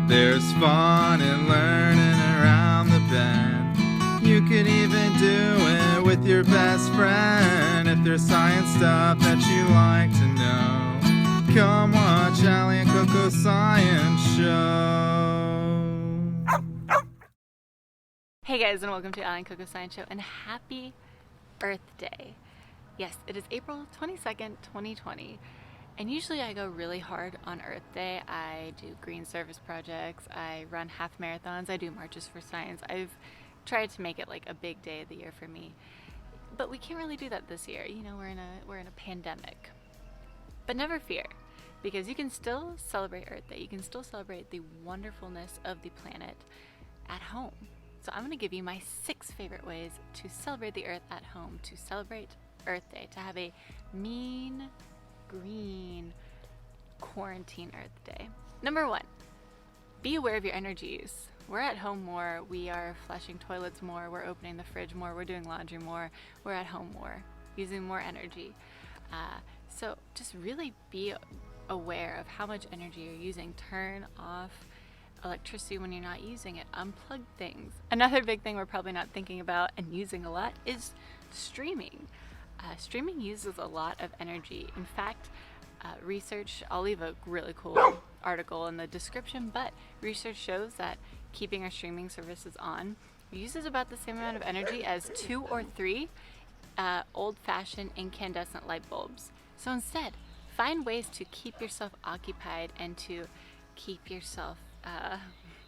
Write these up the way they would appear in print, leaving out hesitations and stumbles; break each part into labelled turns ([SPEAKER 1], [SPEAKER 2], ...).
[SPEAKER 1] There's fun in learning around the bend. You could even do it with your best friend. If there's science stuff that you like to know, come watch Allie and CoCo Science Show.
[SPEAKER 2] Hey guys, and welcome to Allie and CoCo Science Show, and happy Earth Day. Yes, it is April 22nd, 2020. And usually I go really hard on Earth Day. I do green service projects, I run half marathons, I do marches for science. I've tried to make it like a big day of the year for me. But we can't really do that this year. You know, we're in a pandemic. But never fear, because you can still celebrate Earth Day. You can still celebrate the wonderfulness of the planet at home. So I'm going to give you my 6 favorite ways to celebrate the Earth at home, to celebrate Earth Day, to have a mean green quarantine Earth Day. Number 1, be aware of your energy use. We're at home more, we are flushing toilets more, we're opening the fridge more, we're doing laundry more, we're at home more, using more energy. So just really be aware of how much energy you're using. Turn off electricity when you're not using it. Unplug things. Another big thing we're probably not thinking about and using a lot is streaming. Streaming uses a lot of energy. In fact, research, I'll leave a really cool article in the description, but research shows that keeping our streaming services on uses about the same amount of energy as 2 or 3 old-fashioned incandescent light bulbs. So instead, find ways to keep yourself occupied and to keep yourself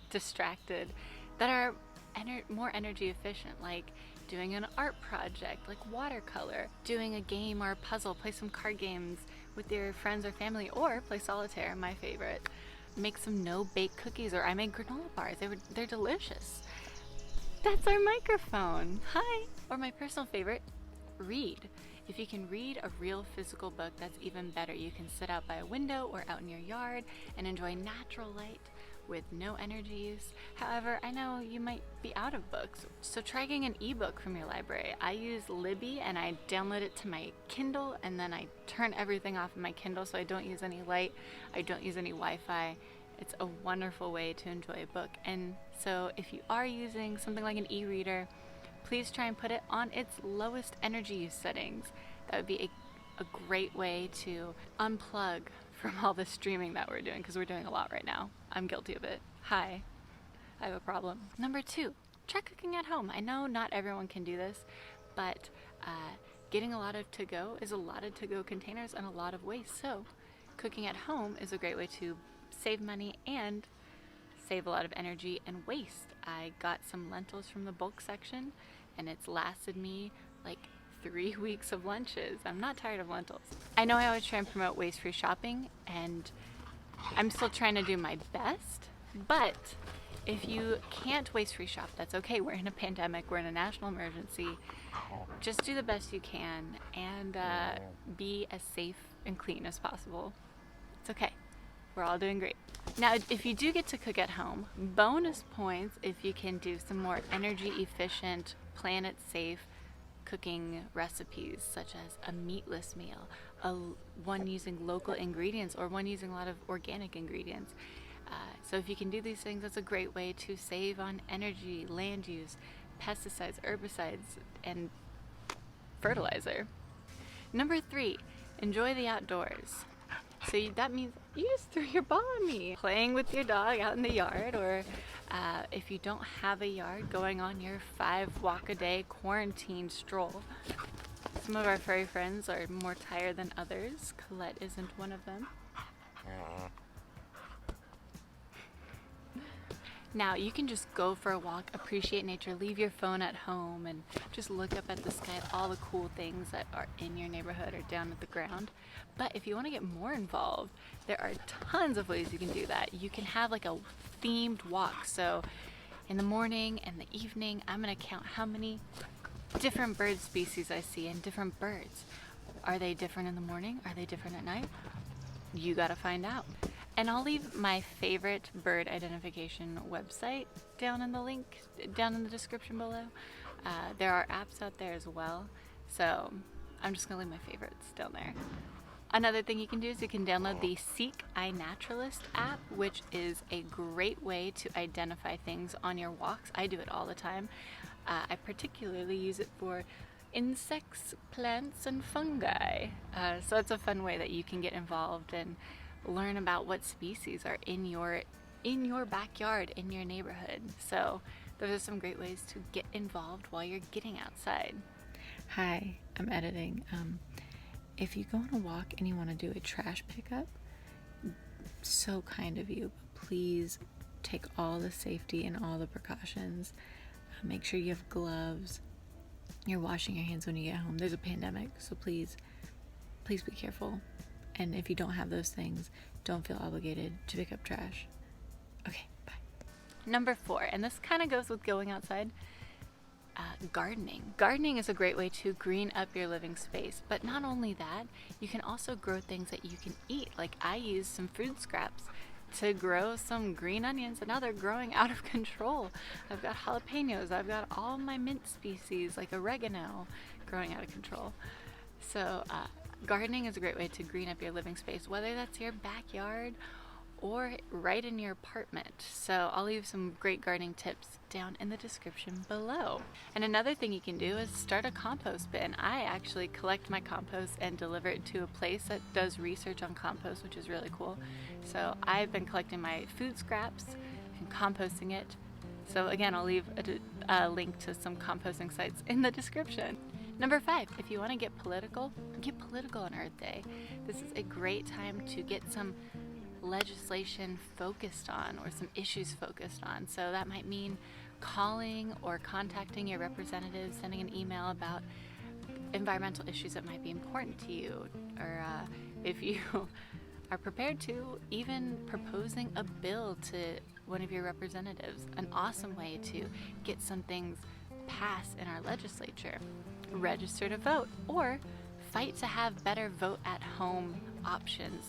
[SPEAKER 2] distracted that are more energy efficient, like doing an art project like watercolor, doing a game or a puzzle, play some card games with your friends or family, or play solitaire, my favorite. Make some no-bake cookies, or I made granola bars. They're delicious. That's our microphone. Hi. Or my personal favorite, read. If you can read a real physical book, that's even better. You can sit out by a window or out in your yard and enjoy natural light with no energy use. However, I know you might be out of books, so try getting an ebook from your library. I use Libby and I download it to my Kindle, and then I turn everything off in my Kindle so I don't use any light, I don't use any Wi-Fi. It's a wonderful way to enjoy a book. And so if you are using something like an e-reader, please try and put it on its lowest energy use settings. That would be a great way to unplug from all the streaming that we're doing, because we're doing a lot right now. I'm guilty of it. Hi, I have a problem. Number 2, try cooking at home. I know not everyone can do this, but getting a lot of to-go is a lot of to-go containers and a lot of waste. So cooking at home is a great way to save money and save a lot of energy and waste. I got some lentils from the bulk section, and it's lasted me like 3 weeks of lunches. I'm not tired of lentils. I know I always try and promote waste-free shopping, and I'm still trying to do my best, but if you can't waste-free shop, that's okay. We're in a pandemic, we're in a national emergency. Just do the best you can and be as safe and clean as possible. It's okay. We're all doing great. Now, if you do get to cook at home, bonus points if you can do some more energy efficient, planet safe cooking recipes, such as a meatless meal, one using local ingredients, or one using a lot of organic ingredients. So if you can do these things, that's a great way to save on energy, land use, pesticides, herbicides, and fertilizer. Number 3, enjoy the outdoors. So that means you just threw your ball at me. Playing with your dog out in the yard, or if you don't have a yard, going on your 5 walk-a-day quarantine stroll. Some of our furry friends are more tired than others. Colette isn't one of them. Now, you can just go for a walk, appreciate nature, leave your phone at home, and just look up at the sky at all the cool things that are in your neighborhood or down at the ground. But if you want to get more involved, there are tons of ways you can do that. You can have like a themed walk. So in the morning and the evening, I'm going to count how many different bird species I see and different birds. Are they different in the morning? Are they different at night? You got to find out. And I'll leave my favorite bird identification website down in the link, down in the description below. There are apps out there as well, so I'm just gonna leave my favorites down there. Another thing you can do is you can download the SeekI Naturalist App, which is a great way to identify things on your walks. I do it all the time. I particularly use it for insects, plants, and fungi. So it's a fun way that you can get involved and learn about what species are in your backyard, in your neighborhood. So those are some great ways to get involved while you're getting outside. Hi, I'm editing. If you go on a walk and you want to do a trash pickup, so kind of you, but please take all the safety and all the precautions. Make sure you have gloves. You're washing your hands when you get home. There's a pandemic, so please be careful. And if you don't have those things, don't feel obligated to pick up trash. Okay, bye. Number 4, and this kind of goes with going outside. Gardening. Gardening is a great way to green up your living space, but not only that, you can also grow things that you can eat. Like I used some food scraps to grow some green onions, and now they're growing out of control. I've got jalapenos, I've got all my mint species like oregano growing out of control. So gardening is a great way to green up your living space, whether that's your backyard or right in your apartment. So I'll leave some great gardening tips down in the description below. And another thing you can do is start a compost bin. I actually collect my compost and deliver it to a place that does research on compost, which is really cool. So I've been collecting my food scraps and composting it. So again, I'll leave a link to some composting sites in the description. Number 5, if you want to get political on Earth Day. This is a great time to get some legislation focused on or some issues focused on. So that might mean calling or contacting your representatives, sending an email about environmental issues that might be important to you, or if you are prepared to, even proposing a bill to one of your representatives. An awesome way to get some things passed in our legislature. Register to vote, or fight to have better vote at home options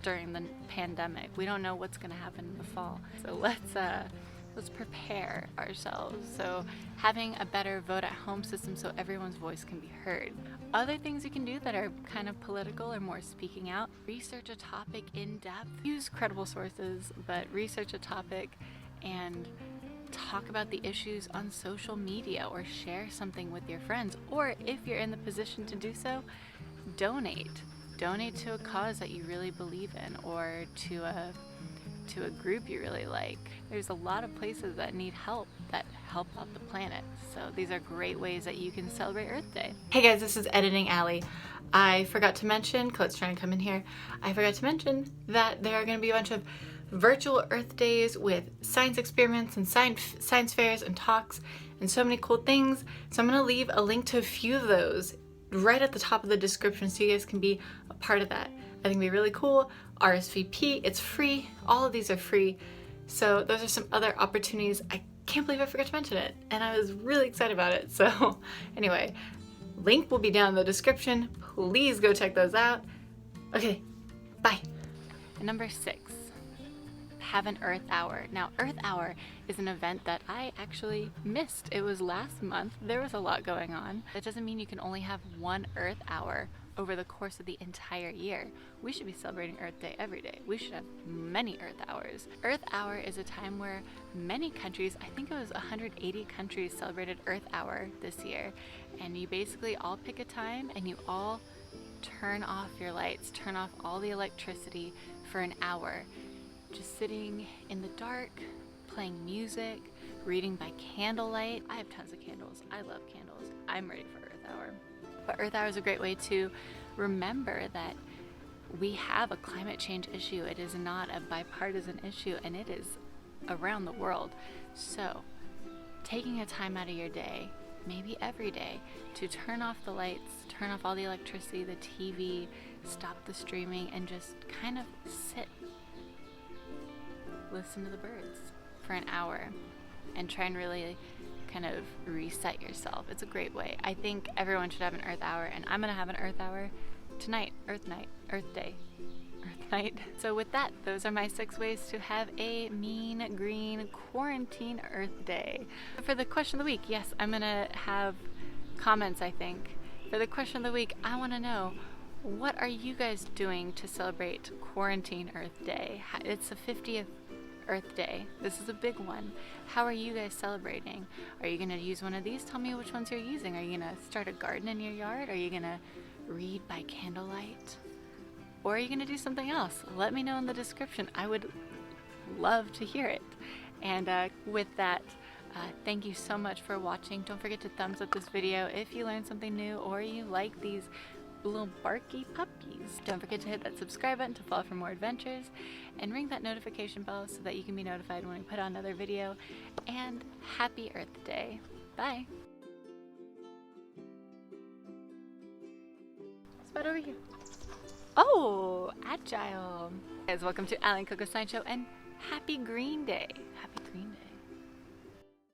[SPEAKER 2] during the pandemic. We don't know what's going to happen in the fall, so let's prepare ourselves. So having a better vote at home system so everyone's voice can be heard. Other things you can do that are kind of political or more speaking out: research a topic in depth, use credible sources, but research a topic and talk about the issues on social media, or share something with your friends, or if you're in the position to do so, donate to a cause that you really believe in, or to a group you really like. There's a lot of places that need help, that help out the planet. So these are great ways that you can celebrate Earth Day. Hey guys, this is Editing Allie. I forgot to mention, Colette's trying to come in here, I forgot to mention that there are going to be a bunch of virtual Earth Days with science experiments and science fairs and talks and so many cool things. So I'm going to leave a link to a few of those right at the top of the description so you guys can be a part of that. I think it'd be really cool. RSVP, it's free. All of these are free. So those are some other opportunities. I can't believe I forgot to mention it, and I was really excited about it. So anyway, link will be down in the description. Please go check those out. Okay, bye. And number 6. Have an Earth Hour. Now, Earth Hour is an event that I actually missed. It was last month. There was a lot going on. That doesn't mean you can only have one Earth Hour over the course of the entire year. We should be celebrating Earth Day every day. We should have many Earth Hours. Earth Hour is a time where many countries, I think it was 180 countries, celebrated Earth Hour this year. And you basically all pick a time and you all turn off your lights, turn off all the electricity for an hour. Just sitting in the dark, playing music, reading by candlelight. I have tons of candles. I love candles. I'm ready for Earth Hour. But Earth Hour is a great way to remember that we have a climate change issue. It is not a bipartisan issue, and it is around the world. So taking a time out of your day, maybe every day, to turn off the lights, turn off all the electricity, the TV, stop the streaming, and just kind of sit, listen to the birds for an hour, and try and really kind of reset yourself. It's a great way. I think everyone should have an Earth Hour, and I'm gonna have an Earth Hour tonight. Earth Day. So with that, those are my 6 ways to have a mean green quarantine Earth Day. For the question of the week, yes, I'm gonna have comments, I think. For the question of the week, I wanna know, What are you guys doing to celebrate Quarantine Earth Day? It's the 50th Earth Day. This is a big one. How are you guys celebrating? Are you going to use one of these? Tell me which ones you're using. Are you going to start a garden in your yard? Are you going to read by candlelight? Or are you going to do something else? Let me know in the description. I would love to hear it. And with that, thank you so much for watching. Don't forget to thumbs up this video if you learned something new or you like these little barky puppies. Don't forget to hit that subscribe button to follow for more adventures and ring that notification bell so that you can be notified when we put out another video. And happy Earth Day. Bye. Spot over here. Oh, agile. Guys, welcome to Allie and CoCo Science Show and happy Green Day. Happy